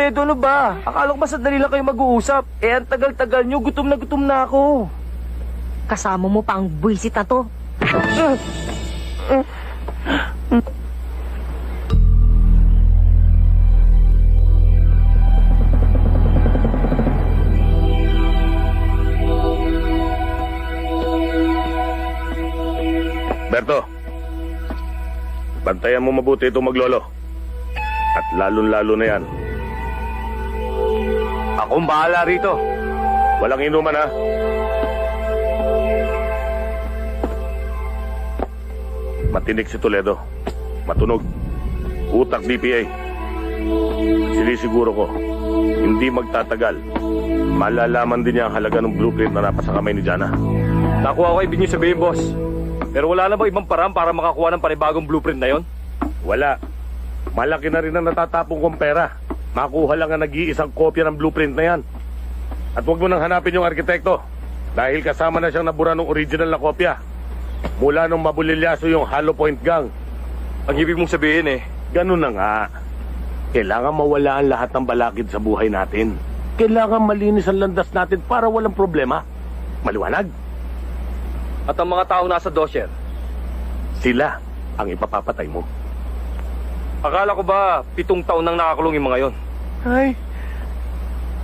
Toledo, ano ba? Akala ko ba sandali lang kayo mag-uusap? Eh, ang tagal-tagal nyo, gutom na ako. Kasama mo pa ang buwisit na to. Berto, bantayan mo mabuti itong maglolo. At lalong-lalo na yan. Akong bahala rito. Walang inuman, ha? Matinik si Toledo. Matunog. Utak DPA. Sinisiguro ko, hindi magtatagal. Malalaman din niya ang halaga ng blueprint na napasa kamay ni Jana. Nakuha ko ibig niyo sabihin, boss. Pero wala na ba ibang paraan para makakuha ng panibagong blueprint na yon? Wala. Malaki na rin ang natatapong kong pera. Makuha lang ang nag-iisang kopya ng blueprint na yan. At huwag mo nang hanapin yung arkitekto. Dahil kasama na siyang nabura ng original na kopya. Mula nung mabulilyaso yung Hollow Point Gang. Ang ibig mong sabihin Ganun na nga. Kailangan mawala ang lahat ng balakid sa buhay natin. Kailangan malinis ang landas natin para walang problema. Maliwanag? At ang mga taong nasa dosyer, Sila ang ipapapatay mo. akala ko ba 7 taon nang nakakulong yung mga yon? Ay,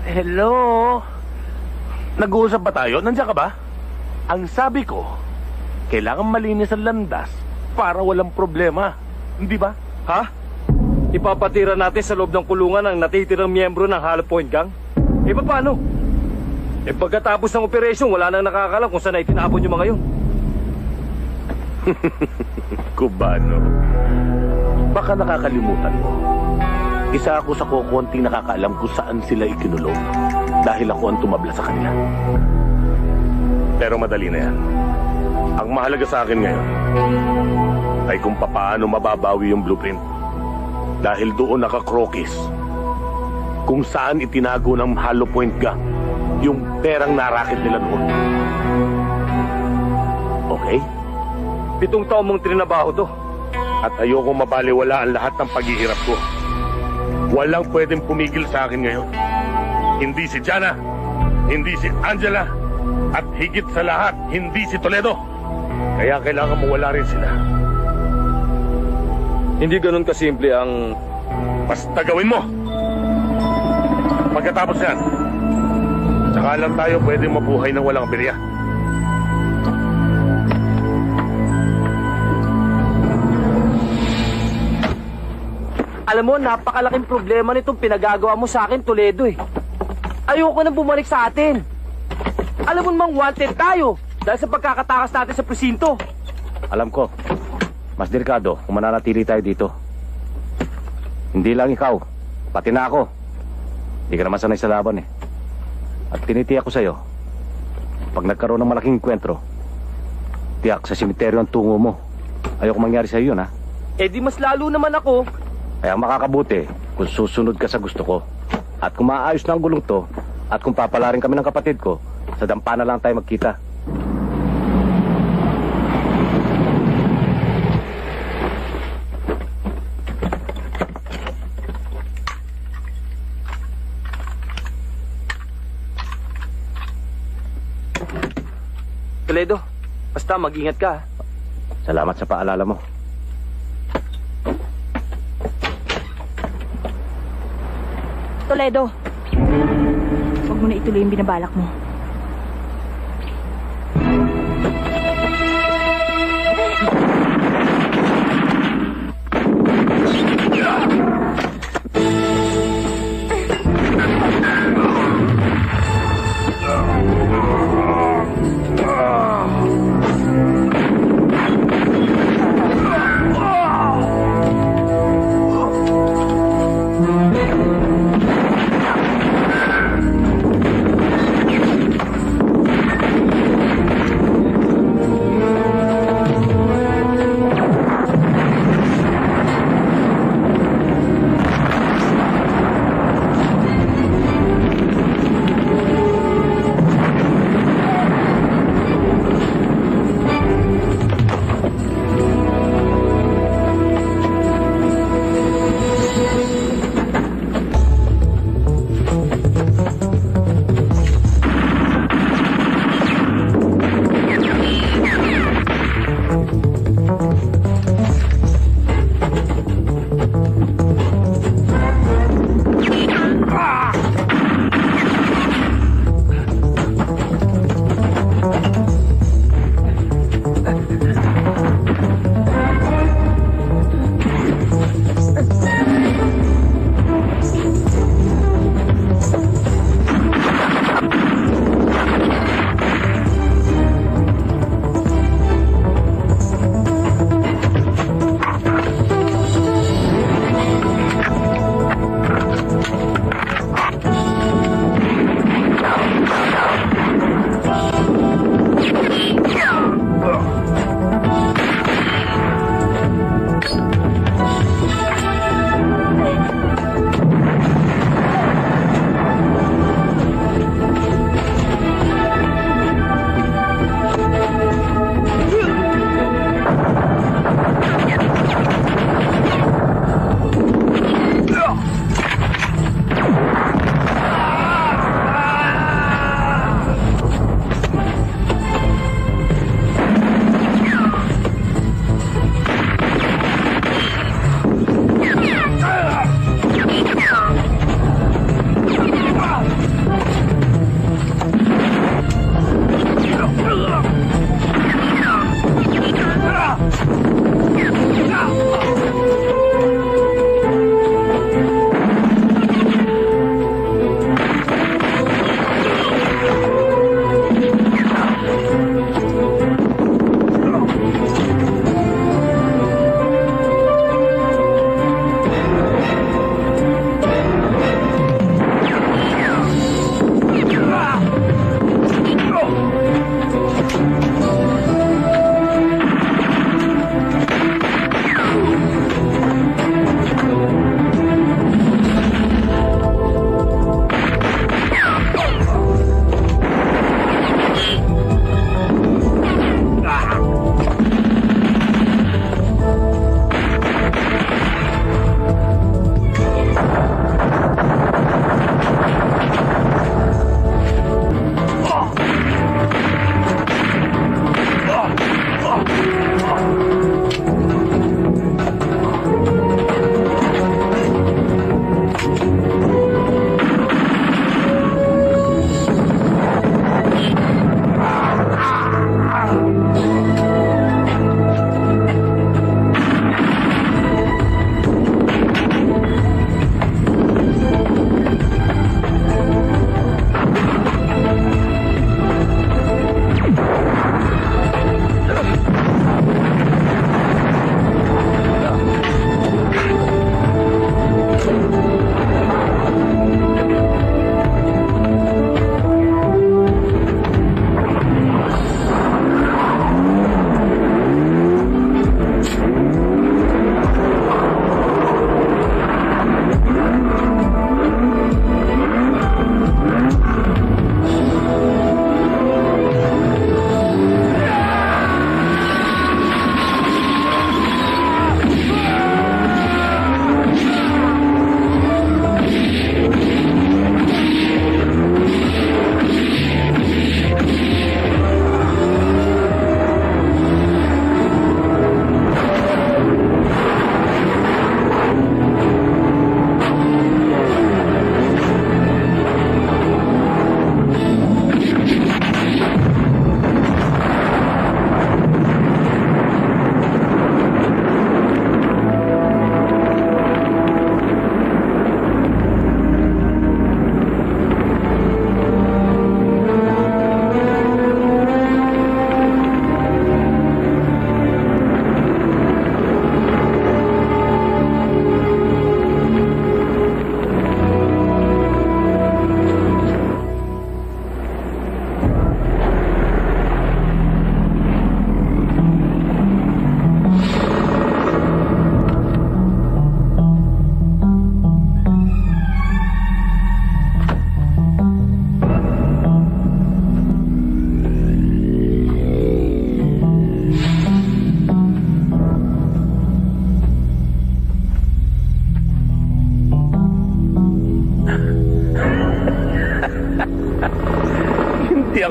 hello? Nag-uusap ba tayo? Nandiyan ka ba? Ang sabi ko, kailangan malinis ang landas para walang problema. Hindi ba? Ha? Ipapatira natin sa loob ng kulungan ang natitirang miyembro ng Hollow Point Gang? Eh, paano? Eh, pagkatapos ng operasyon, wala nang nakakalam kung saan na itinapon yung mga yun. Cubano, baka nakakalimutan mo. Isa ako sa kukunting nakakaalam kung saan sila ikinulong dahil ako ang tumabla sa kanila. Pero madali na yan. Ang mahalaga sa akin ngayon ay kung papaano mababawi yung blueprint. Dahil doon nakakrokis kung saan itinago ng Hollow Point Gang yung perang narakit nila doon. Okay? 7 taon mong trinabaho to. At ayoko mabaliwala ang lahat ng paghihirap ko. Walang pwedeng pumigil sa akin ngayon. Hindi si Jana, hindi si Angela, at higit sa lahat, hindi si Toledo. Kaya kailangan mawala rin sila. Hindi ganun kasimple ang... Basta gawin mo! Pagkatapos yan, tsaka lang tayo pwedeng mabuhay ng walang birya. Alam mo, napakalaking problema nitong pinagagawa mo sa akin, Toledo Ayoko nang bumalik sa atin. Alam mo namang wanted tayo dahil sa pagkakatakas natin sa presinto. Alam ko, mas delikado kung mananatili tayo dito. Hindi lang ikaw, pati na ako. Hindi ka naman sanay sa laban At tinitiyak ko sa'yo, pag nagkaroon ng malaking enkwentro, tiyak sa simeteryo ang tungo mo. Ayoko mangyari sa'yo yun, ha? Eh di mas lalo naman ako. Kaya makakabuti kung susunod ka sa gusto ko. At kung maayos na ang gulong to, at kung papalarin kami ng kapatid ko, sa dampa na lang tayo magkita. Toledo, basta mag-ingat ka. Salamat sa paalala mo. Toledo, huwag mo na ituloy yung binabalak mo.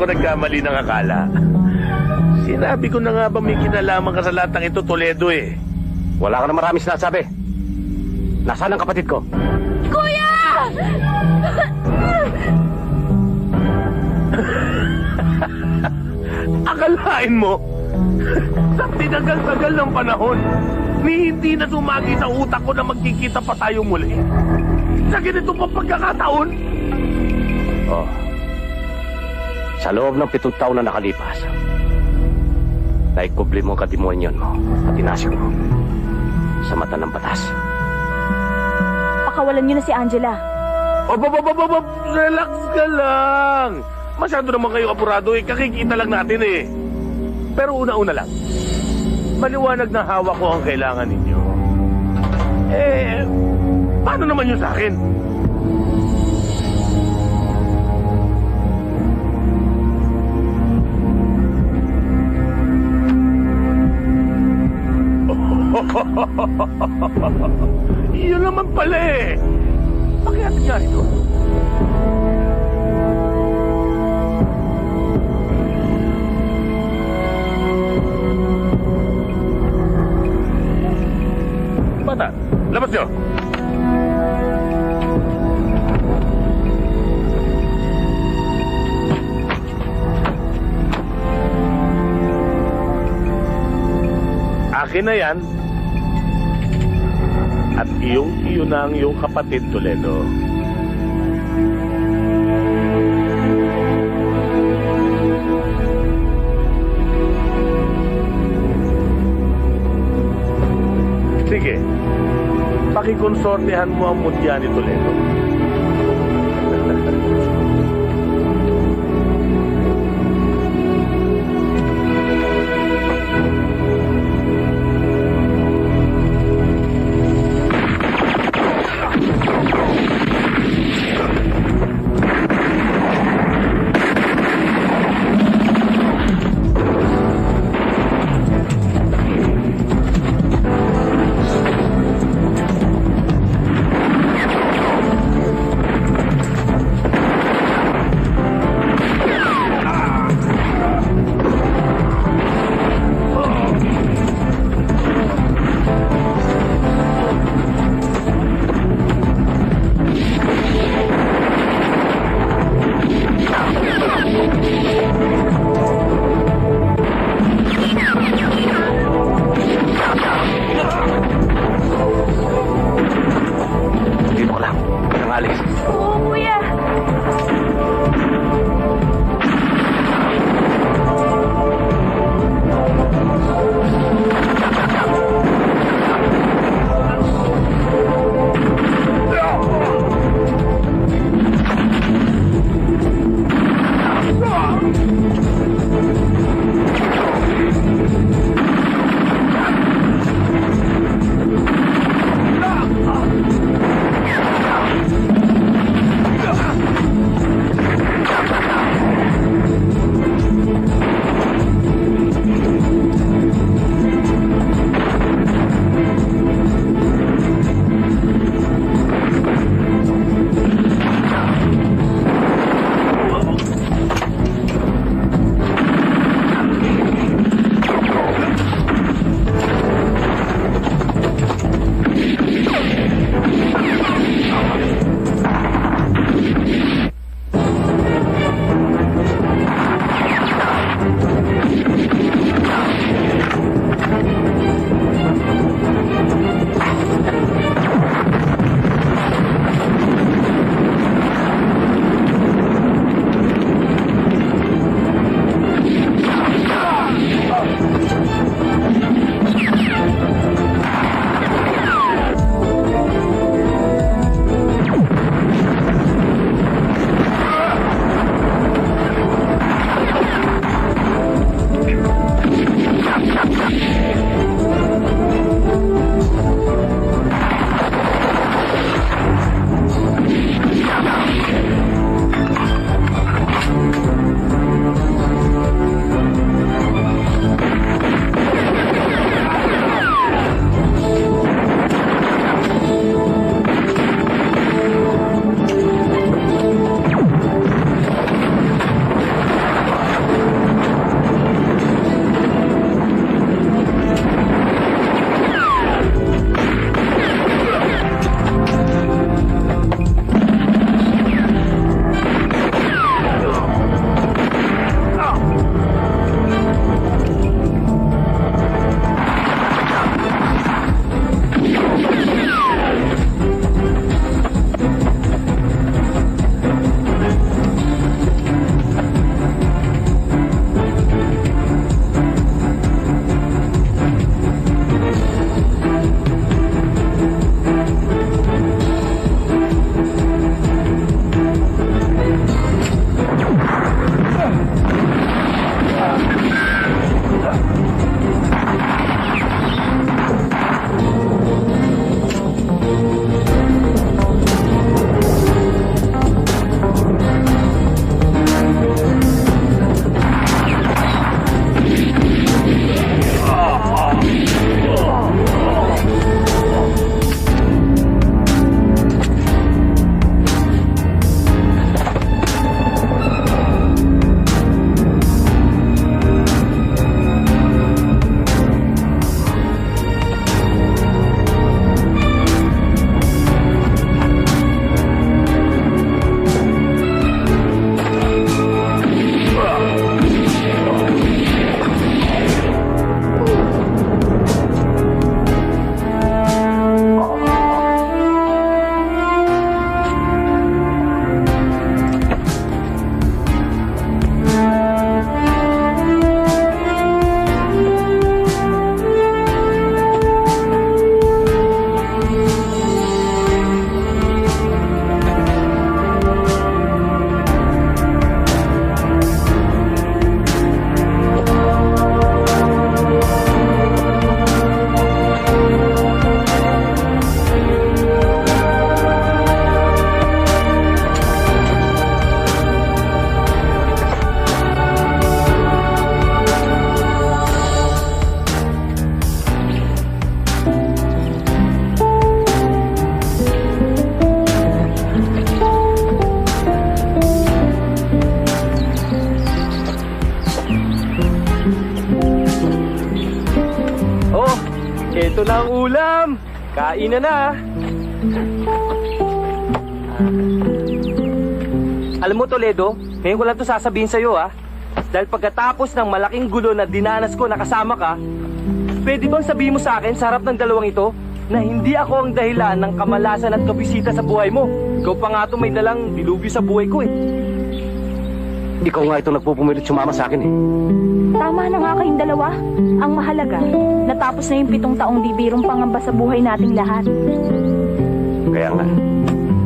ako nagkamali ng akala. Sinabi ko na nga ba may kinalaman ka sa lahat ng ito, Toledo eh. Wala ka na maraming sinasabi. Nasaan ang kapatid ko? Kuya! Akalain mo, sa tinagal-tagal ng panahon, ni hindi na sumagi sa utak ko na magkikita pa tayo muli. Sa ganito pa pagkakataon. Oh. Sa loob ng 7 taon na nakalipas, naikubli mo ang katimonyon mo at inasik mo sa mata ng batas. Pakawalan niyo na si Angela. Relax ka lang. Masyado naman kayo apurado eh. Kakikita lang natin eh. Pero una-una lang. Maliwanag na hawak ko ang kailangan ninyo. Eh, paano naman yun sa akin? Yun naman pala eh. Bakit nga ito? Bata, labas nyo. Akin na yan. At iyo na ang iyong kapatid, Toledo. Sige, pakikonsortehan mo ang mutya ni Toledo. Kainan na. Alam mo, Toledo, ngayon ko lang ito sasabihin sa'yo, Dahil pagkatapos ng malaking gulo na dinanas ko na kasama ka, pwede bang sabihin mo sa akin sa harap ng dalawang ito na hindi ako ang dahilan ng kamalasan at kabisita sa buhay mo? Ikaw pa nga ito may dalang dilubyo sa buhay ko, Ikaw nga ito nagpupumilit sumama sa akin, Tama na nga kayong dalawa. Ang mahalaga, natapos na yung 7 taong bibirong pangamba sa buhay nating lahat. Kaya nga,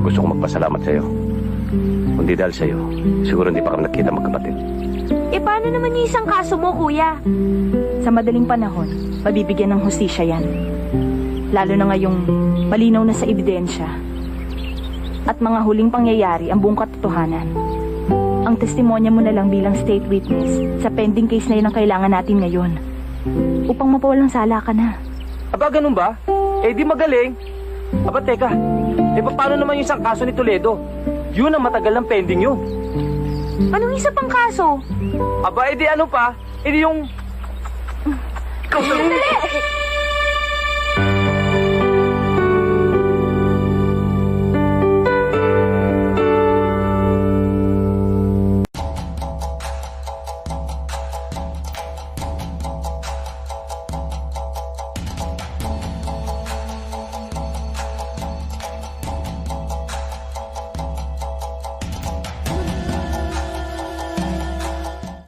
gusto kong magpasalamat sa'yo. Kundi dahil sa'yo, siguro hindi pa kami nagkita magkapatid. Paano naman yung isang kaso mo, kuya? Sa madaling panahon, mabibigyan ng hustisya yan. Lalo na ngayong malinaw na sa ebidensya. At mga huling pangyayari ang buong katotohanan. Ang testimonya mo na lang bilang state witness sa pending case na yun ang kailangan natin ngayon. Upang mapawalang sala ka na. Aba, ganun ba? Eh, di magaling. Aba, teka. Paano naman yung isang kaso ni Toledo? Yun ang matagal ng pending yun. Anong isa pang kaso? Aba, edi ano pa? Edi yung... Dali!